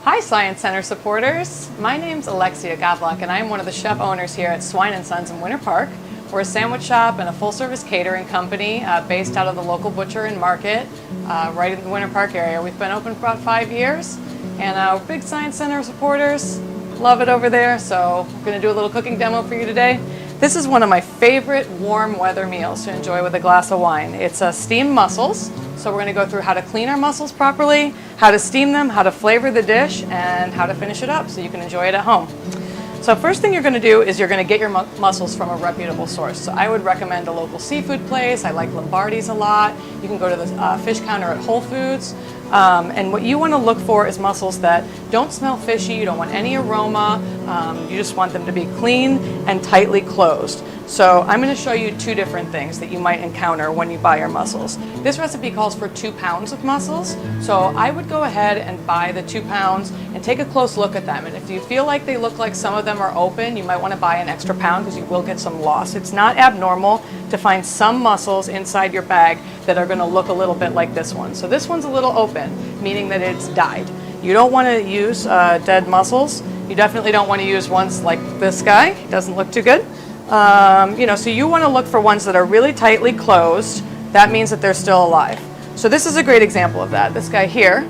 Hi Science Center supporters, my name's Alexia Gawlak and I'm one of the chef owners here at Swine Sons in Winter Park. We're a sandwich shop and a full-service catering company based out of the local butcher and market right in the Winter Park area. We've been open for about 5 years and we're big Science Center supporters. Love it over there, so we're going to do a little cooking demo for you today. This is one of my favorite warm weather meals to enjoy with a glass of wine. It's steamed mussels. So we're going to go through how to clean our mussels properly, how to steam them, how to flavor the dish, and how to finish it up so you can enjoy it at home. So first thing you're going to do is you're going to get your mussels from a reputable source. So I would recommend a local seafood place. I like Lombardi's a lot. You can go to the fish counter at Whole Foods. And what you want to look for is mussels that don't smell fishy, you don't want any aroma, you just want them to be clean and tightly closed. So I'm going to show you 2 different things that you might encounter when you buy your mussels. This recipe calls for 2 pounds of mussels, so I would go ahead and buy the 2 pounds and take a close look at them. And if you feel like they look like some of them are open, you might want to buy an extra pound because you will get some loss. It's not abnormal to find some mussels inside your bag that are going to look a little bit like this one. So this one's a little open, meaning that it's died. You don't want to use dead mussels. You definitely don't want to use ones like this guy. He doesn't look too good. So you want to look for ones that are really tightly closed. That means that they're still alive. So this is a great example of that. This guy here,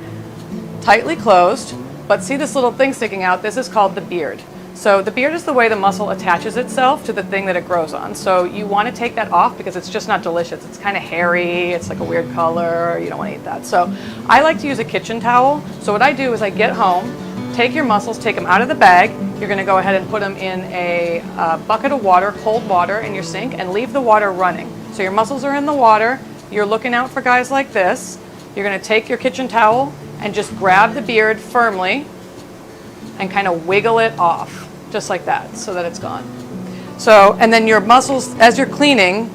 tightly closed, but see this little thing sticking out? This is called the beard. So the beard is the way the mussel attaches itself to the thing that it grows on. So you want to take that off because it's just not delicious. It's kind of hairy, it's like a weird color, you don't want to eat that. So I like to use a kitchen towel. So what I do is I get home, take your mussels, take them out of the bag. You're going to go ahead and put them in a bucket of water, cold water in your sink, and leave the water running. So your mussels are in the water. You're looking out for guys like this. You're going to take your kitchen towel and just grab the beard firmly and kind of wiggle it off, just like that, so that it's gone. So, and then your mussels, as you're cleaning,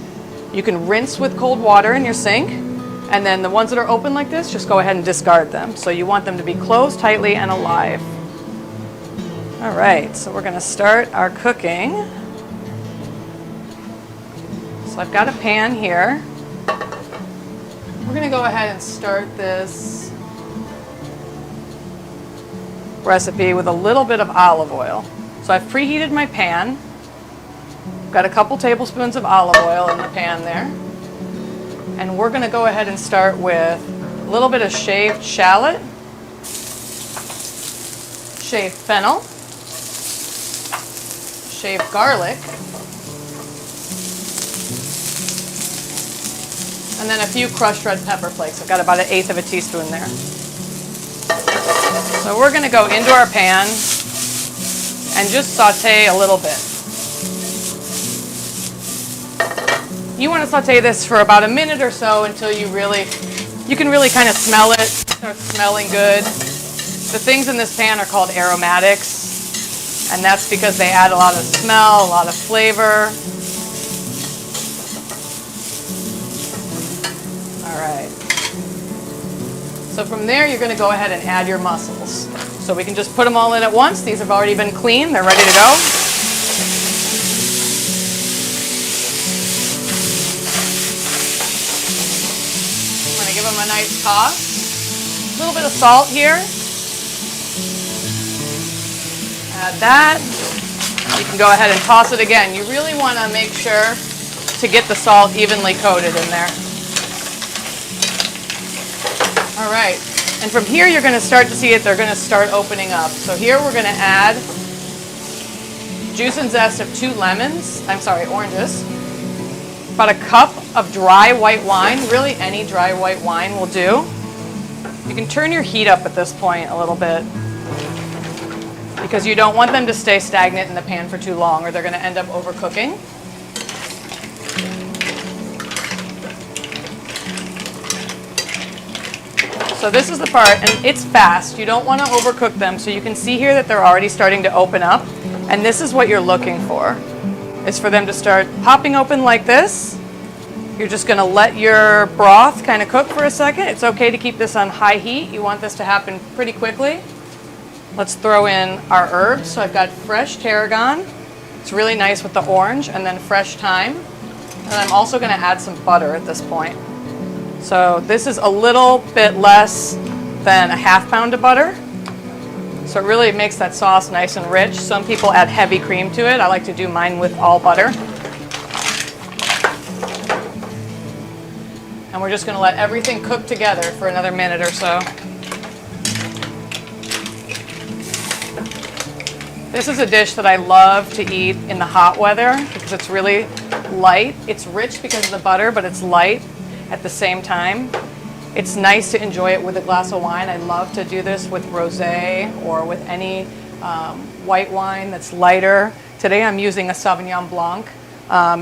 you can rinse with cold water in your sink, and then the ones that are open like this, just go ahead and discard them. So you want them to be closed tightly and alive. All right, so we're going to start our cooking. So I've got a pan here. We're going to go ahead and start this recipe with a little bit of olive oil. So I've preheated my pan. Got a couple tablespoons of olive oil in the pan there. And we're going to go ahead and start with a little bit of shaved shallot, shaved fennel, shaved garlic, and then a few crushed red pepper flakes. I've got about 1/8 of a teaspoon there. So we're going to go into our pan and just saute a little bit. You want to saute this for about a minute or so until you can really kind of smell it, start smelling good. The things in this pan are called aromatics, and that's because they add a lot of smell, a lot of flavor. All right. So from there, you're going to go ahead and add your mussels. So we can just put them all in at once. These have already been cleaned. They're ready to go. I'm going to give them a nice toss. A little bit of salt here. Add that. You can go ahead and toss it again. You really want to make sure to get the salt evenly coated in there. All right, and from here you're going to start to see it, they're going to start opening up. So here we're going to add juice and zest of 2 oranges, about a cup of dry white wine. Really any dry white wine will do. You can turn your heat up at this point a little bit because you don't want them to stay stagnant in the pan for too long or they're going to end up overcooking. So this is the part, and it's fast. You don't want to overcook them. So you can see here that they're already starting to open up. And this is what you're looking for, is for them to start popping open like this. You're just going to let your broth kind of cook for a second. It's okay to keep this on high heat. You want this to happen pretty quickly. Let's throw in our herbs. So I've got fresh tarragon. It's really nice with the orange, and then fresh thyme. And I'm also going to add some butter at this point. So this is a little bit less than a 1/2 pound of butter. So it really makes that sauce nice and rich. Some people add heavy cream to it. I like to do mine with all butter. And we're just going to let everything cook together for another minute or so. This is a dish that I love to eat in the hot weather because it's really light. It's rich because of the butter, but it's light at the same time. It's nice to enjoy it with a glass of wine. I love to do this with rosé or with any white wine that's lighter. Today I'm using a Sauvignon Blanc.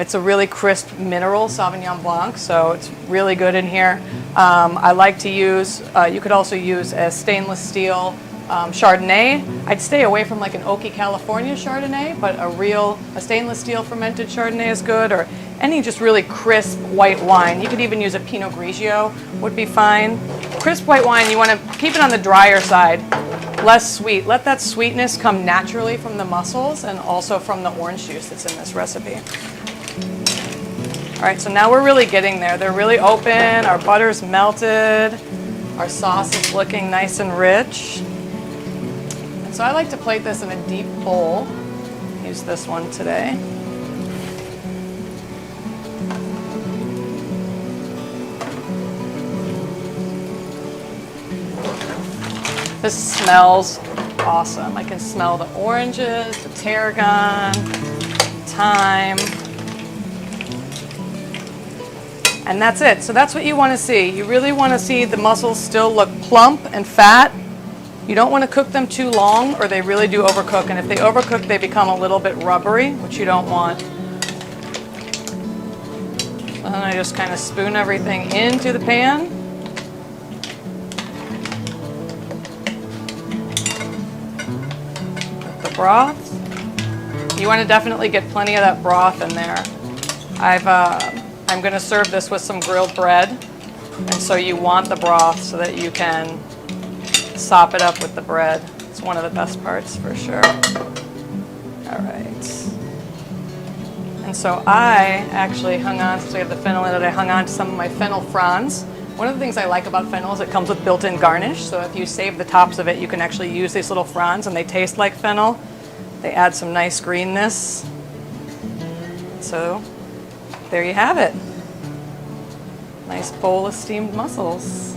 It's a really crisp mineral Sauvignon Blanc, so it's really good in here. I like to use, you could also use a stainless steel Chardonnay. I'd stay away from like an oaky California Chardonnay, but a stainless steel fermented Chardonnay is good, or any just really crisp white wine. You could even use a Pinot Grigio, would be fine. Crisp white wine, you want to keep it on the drier side, less sweet. Let that sweetness come naturally from the mussels and also from the orange juice that's in this recipe. All right, so now we're really getting there. They're really open, our butter's melted, our sauce is looking nice and rich. And so I like to plate this in a deep bowl. Use this one today. This smells awesome. I can smell the oranges, the tarragon, thyme. And that's it. So that's what you want to see. You really want to see the mussels still look plump and fat. You don't want to cook them too long or they really do overcook. And if they overcook, they become a little bit rubbery, which you don't want. So then I just kind of spoon everything into the pan. With the broth. You want to definitely get plenty of that broth in there. I'm going to serve this with some grilled bread, and so you want the broth so that you can sop it up with the bread. It's one of the best parts for sure. All right. And so I actually hung on, since we have the fennel in it, I hung on to some of my fennel fronds. One of the things I like about fennel is it comes with built-in garnish, so if you save the tops of it, you can actually use these little fronds, and they taste like fennel. They add some nice greenness. So there you have it. Nice bowl of steamed mussels.